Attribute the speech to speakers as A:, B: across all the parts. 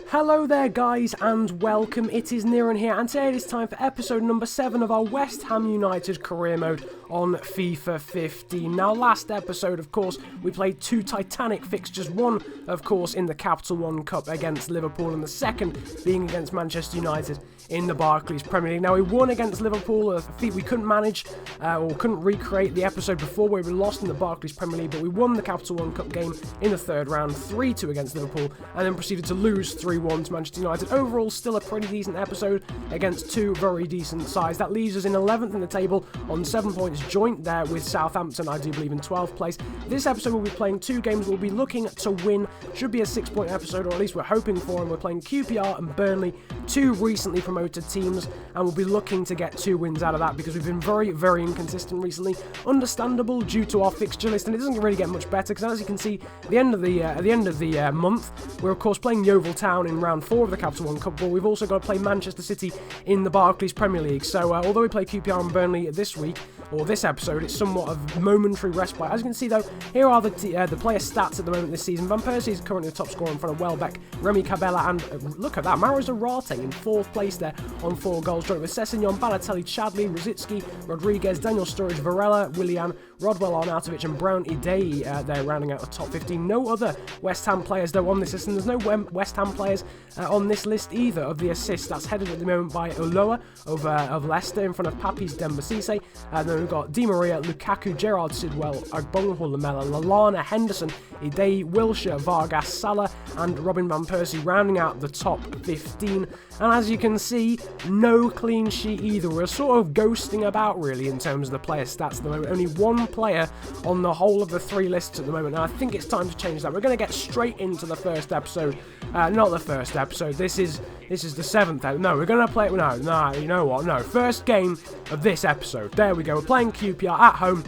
A: Hello there guys and welcome, it is Niran here and today it is time for episode number 7 of our West Ham United career mode on FIFA 15. Now last episode of course we played two titanic fixtures, one of course in the Capital One Cup against Liverpool and the second being against Manchester United in the Barclays Premier League. Now we won against Liverpool, a feat we couldn't manage or couldn't recreate the episode before where we lost in the Barclays Premier League, but we won the Capital One Cup game in the third round 3-2 against Liverpool and then proceeded to lose 3-1 to Manchester United. Overall, still a pretty decent episode against two very decent sides. That leaves us in 11th in the table on 7 points, joint there with Southampton, I do believe, in 12th place. This episode we'll be playing two games we'll be looking to win. Should be a 6-point episode, or at least we're hoping for, and we're playing QPR and Burnley, two recently promoted teams, and we'll be looking to get 2 wins out of that because we've been very, very inconsistent recently. Understandable due to our fixture list, and it doesn't really get much better because, as you can see, at the end of the month, we're of course playing Yeovil Town in round 4 of the Capital One Cup, but we've also got to play Manchester City in the Barclays Premier League. So although we play QPR and Burnley this week, or this episode, it's somewhat of momentary respite. As you can see though, here are the player stats at the moment this season. Van Persie is currently the top scorer in front of Welbeck, Remy Cabella, and look at that, Mauro Zarate in 4th place there on 4 goals, joint with Sessegnon, Balotelli, Chadley, Rosicki, Rodriguez, Daniel Sturridge, Varela, Willian, Rodwell, Arnautovic and Brown Idei there rounding out the top 15. No other West Ham players though on this list, and there's no West Ham players on this list either of the assists. That's headed at the moment by Ulloa of Leicester in front of Papis Demba Cisse. Then we've got Di Maria, Lukaku, Gerrard Sidwell, Agbonho Lamela, Lallana, Henderson, Idei, Wilshere, Vargas, Salah and Robin Van Persie rounding out the top 15. And as you can see, no clean sheet either. We're sort of ghosting about really in terms of the player stats at the moment. Only one player on the whole of the 3 lists at the moment. And I think it's time to change that. We're going to get straight into the first episode. Not the first episode. This is the 7th episode. No, we're going to play it. No, you know what? No, first game of this episode. There we go. We're playing QPR at home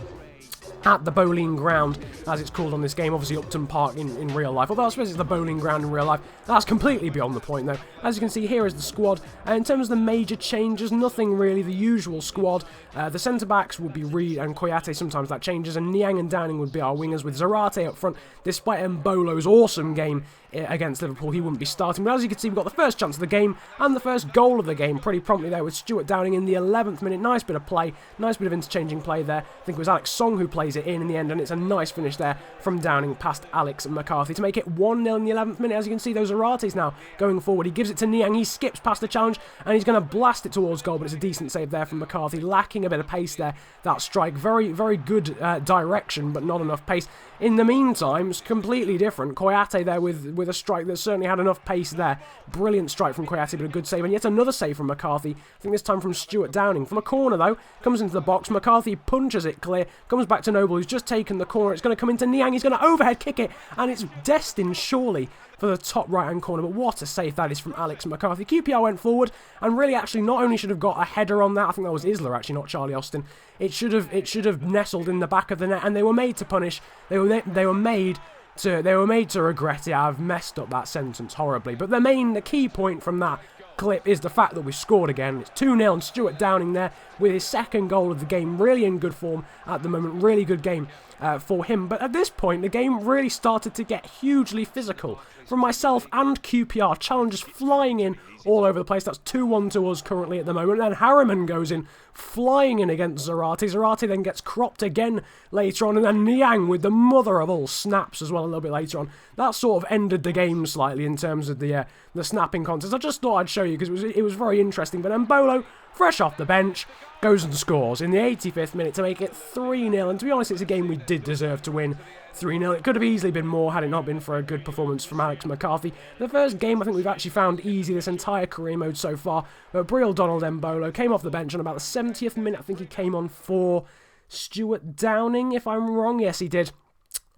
A: at the Bowling Ground, as it's called on this game, obviously Upton Park in real life, although I suppose it's the Bowling Ground in real life. That's completely beyond the point though. As you can see, here is the squad. In terms of the major changes, nothing really, the usual squad. The centre-backs would be Reed and Koyate, sometimes that changes, and Niang and Downing would be our wingers, with Zarate up front. Despite Mbolo's awesome game against Liverpool, he wouldn't be starting, but as you can see, we've got the first chance of the game and the first goal of the game pretty promptly there with Stuart Downing in the 11th minute. Nice bit of play, nice bit of interchanging play there. I think it was Alex Song who plays it in the end, and it's a nice finish there from Downing past Alex McCarthy to make it 1-0 in the 11th minute. As you can see, those Zarate's now going forward. He gives it to Niang, he skips past the challenge and he's going to blast it towards goal, but it's a decent save there from McCarthy, lacking a bit of pace there. That strike, very, very good direction, but not enough pace. In the meantime, it's completely different. Koyate there with a strike that certainly had enough pace there. Brilliant strike from Koyate, but a good save. And yet another save from McCarthy. I think this time from Stuart Downing. From a corner, though, comes into the box. McCarthy punches it clear. Comes back to Noble, who's just taken the corner. It's going to come into Niang. He's going to overhead kick it. And it's destined, surely, for the top right-hand corner. But what a save that is from Alex McCarthy. QPR went forward and really actually not only should have got a header on that, I think that was Isla actually, not Charlie Austin. It should have nestled in the back of the net, and they were made to punish. They were made to regret it. I've messed up that sentence horribly. But the key point from that clip is the fact that we scored again. It's 2-0 and Stuart Downing there with his second goal of the game. Really in good form at the moment. Really good game for him. But at this point, the game really started to get hugely physical. From myself and QPR, challenges flying in all over the place. That's 2-1 to us currently at the moment. And then Harriman goes in, flying in against Zarate. Zarate then gets cropped again later on. And then Niang with the mother of all snaps as well a little bit later on. That sort of ended the game slightly in terms of the snapping contest. I just thought I'd show you because it was very interesting. But then Mbolo, fresh off the bench, goes and scores in the 85th minute to make it 3-0. And to be honest, it's a game we did deserve to win. 3-0. It could have easily been more had it not been for a good performance from Alex McCarthy. The first game I think we've actually found easy this entire career mode so far. But Brill Donald Mbolo came off the bench on about the 70th minute. I think he came on for Stuart Downing, if I'm wrong. Yes, he did.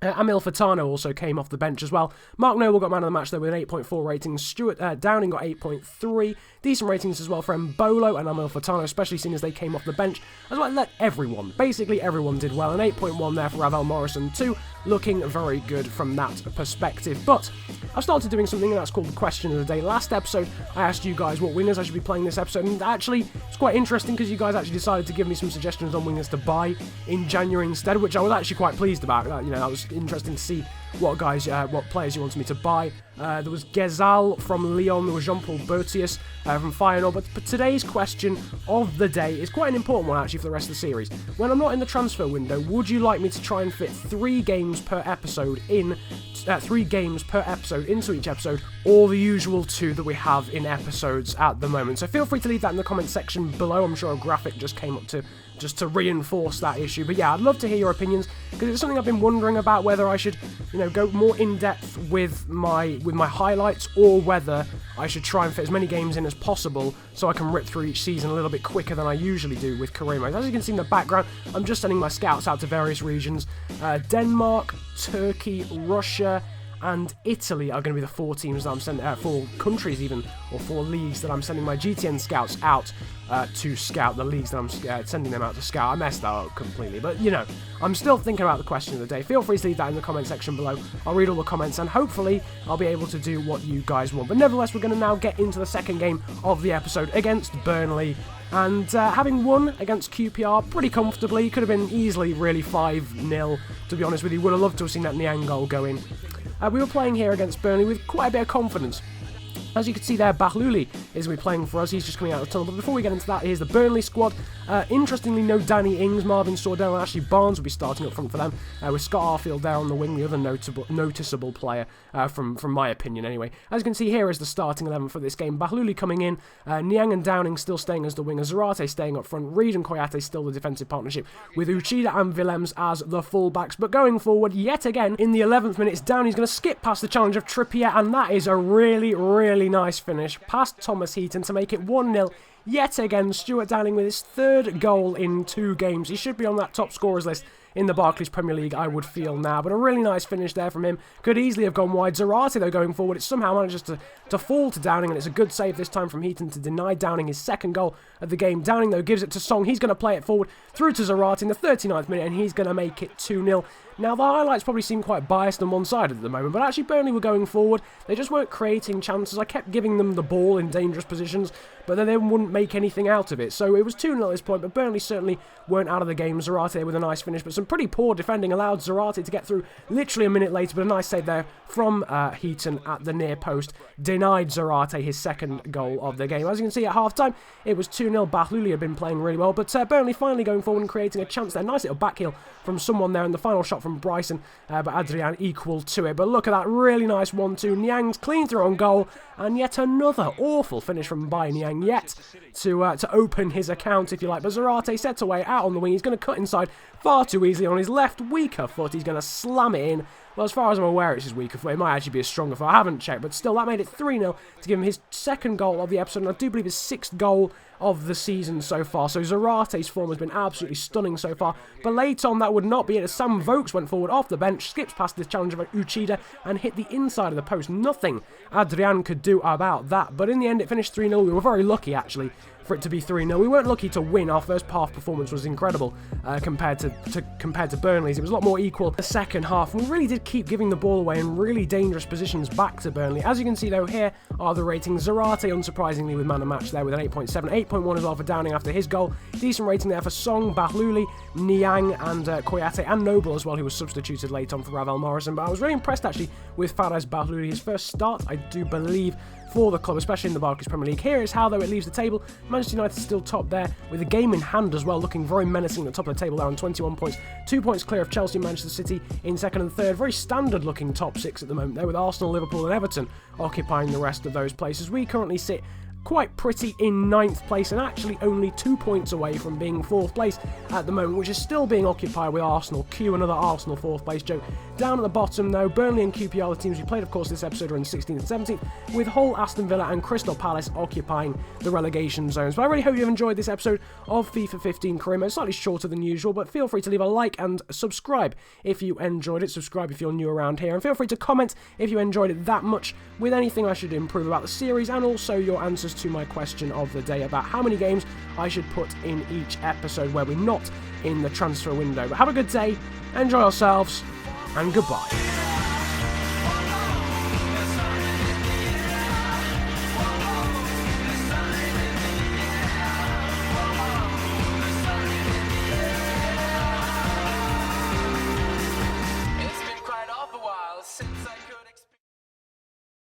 A: Amil Furtado also came off the bench as well. Mark Noble got man of the match there with an 8.4 rating. Stuart Downing got 8.3. Decent ratings as well for Mbolo and Amil Furtado, especially seeing as they came off the bench. As well, basically everyone did well. An 8.1 there for Ravel Morrison too. Looking very good from that perspective. But I've started doing something that's called the question of the day. Last episode, I asked you guys what wingers I should be playing this episode, and actually, it's quite interesting because you guys actually decided to give me some suggestions on wingers to buy in January instead, which I was actually quite pleased about. That was interesting to see what players you wanted me to buy. There was Gezal from Lyon, there was Jean-Paul Boetius from Feyenoord, but today's question of the day is quite an important one actually for the rest of the series. When I'm not in the transfer window, would you like me to try and fit 3 games per episode into each episode, or the usual 2 that we have in episodes at the moment? So feel free to leave that in the comment section below. I'm sure a graphic just came up just to reinforce that issue. But yeah, I'd love to hear your opinions, because it's something I've been wondering about, whether I should, go more in depth with my highlights, or whether I should try and fit as many games in as possible so I can rip through each season a little bit quicker than I usually do with career modes. As you can see in the background, I'm just sending my scouts out to various regions. Denmark, Turkey, Russia, and Italy are going to be the 4 teams that I'm sending, 4 countries even, or 4 leagues that I'm sending my GTN scouts out to scout, the leagues that I'm sending them out to scout. I messed that up completely, but I'm still thinking about the question of the day. Feel free to leave that in the comment section below. I'll read all the comments, and hopefully I'll be able to do what you guys want. But nevertheless, we're going to now get into the second game of the episode against Burnley. And having won against QPR pretty comfortably, could have been easily really 5-0, to be honest with you. Would have loved to have seen that Niang goal go in. We were playing here against Burnley with quite a bit of confidence. As you can see there, Bahluli is going to be playing for us. He's just coming out of the tunnel. But before we get into that, here's the Burnley squad. Interestingly, no Danny Ings, Marvin Sordell, and Ashley Barnes will be starting up front for them, with Scott Arfield there on the wing, the other noticeable player, from my opinion anyway. As you can see, here is the starting 11 for this game. Bahluli coming in, Niang and Downing still staying as the wingers, Zarate staying up front, Reed and Koyate still the defensive partnership, with Uchida and Willems as the fullbacks. But going forward, yet again, in the 11th minute, Downing's going to skip past the challenge of Trippier, and that is a really, really nice finish past Thomas Heaton to make it 1-0. Yet again, Stuart Downing with his 3rd goal in 2 games. He should be on that top scorers list in the Barclays Premier League, I would feel now. But a really nice finish there from him. Could easily have gone wide. Zarate, though, going forward, it somehow manages to fall to Downing, and it's a good save this time from Heaton to deny Downing his 2nd goal of the game. Downing, though, gives it to Song. He's going to play it forward through to Zarate in the 39th minute, and he's going to make it 2-0. Now, the highlights probably seem quite biased on one side at the moment, but actually Burnley were going forward. They just weren't creating chances. I kept giving them the ball in dangerous positions, but then they wouldn't make anything out of it. So it was 2-0 at this point, but Burnley certainly weren't out of the game. Zarate with a nice finish, but some pretty poor defending allowed Zarate to get through literally a minute later, but a nice save there from Heaton at the near post denied Zarate his 2nd goal of the game. As you can see at half-time, it was 2-0. Bahluli had been playing really well, but Burnley finally going forward and creating a chance there. Nice little back heel from someone there, and the final shot from Bryson, but Adrian equal to it. But look at that, really nice 1-2. Niang's clean through on goal, and yet another awful finish from Bai Niang, yet to open his account, if you like. But Zarate sets away out on the wing. He's going to cut inside far too easily on his left weaker foot. He's going to slam it in. Well, as far as I'm aware, it's his weaker foot. It might actually be a stronger foot. I haven't checked, but still, that made it 3-0 to give him his 2nd goal of the episode, and I do believe his 6th goal of the season so far. So Zarate's form has been absolutely stunning so far. But late on, that would not be it, as Sam Vokes went forward off the bench, skips past the challenge of Uchida, and hit the inside of the post. Nothing Adrian could do about that. But in the end, it finished 3-0. We were very lucky, actually, for it to be 3-0. We weren't lucky to win. Our first half performance was incredible compared to Burnley's. It was a lot more equal the second half. We really did keep giving the ball away in really dangerous positions back to Burnley. As you can see, though, here are the ratings. Zarate, unsurprisingly, with man of match there with an 8.7. 8.1 as well for Downing after his goal. Decent rating there for Song, Bahluli, Niang, and Koyate, and Noble as well, who was substituted late on for Ravel Morrison. But I was really impressed, actually, with Fares Bahluli. His first start, I do believe, for the club, especially in the Barclays Premier League. Here is how, though, it leaves the table. Manchester United still top there, with a game in hand as well, looking very menacing at the top of the table there on 21 points. 2 points clear of Chelsea and Manchester City in 2nd and 3rd. Very standard-looking top 6 at the moment there, with Arsenal, Liverpool and Everton occupying the rest of those places. We currently sit quite pretty in 9th place, and actually only 2 points away from being 4th place at the moment, which is still being occupied with Arsenal. Q, another Arsenal 4th place joke. Down at the bottom, though, Burnley and QPR, the teams we played, of course, this episode are in 16th and 17th, with Hull, Aston Villa and Crystal Palace occupying the relegation zones. But I really hope you've enjoyed this episode of FIFA 15 Career Mode. Slightly shorter than usual, but feel free to leave a like and subscribe if you enjoyed it. Subscribe if you're new around here, and feel free to comment if you enjoyed it that much with anything I should improve about the series, and also your answers to my question of the day about how many games I should put in each episode where we're not in the transfer window. But have a good day, enjoy yourselves, and goodbye.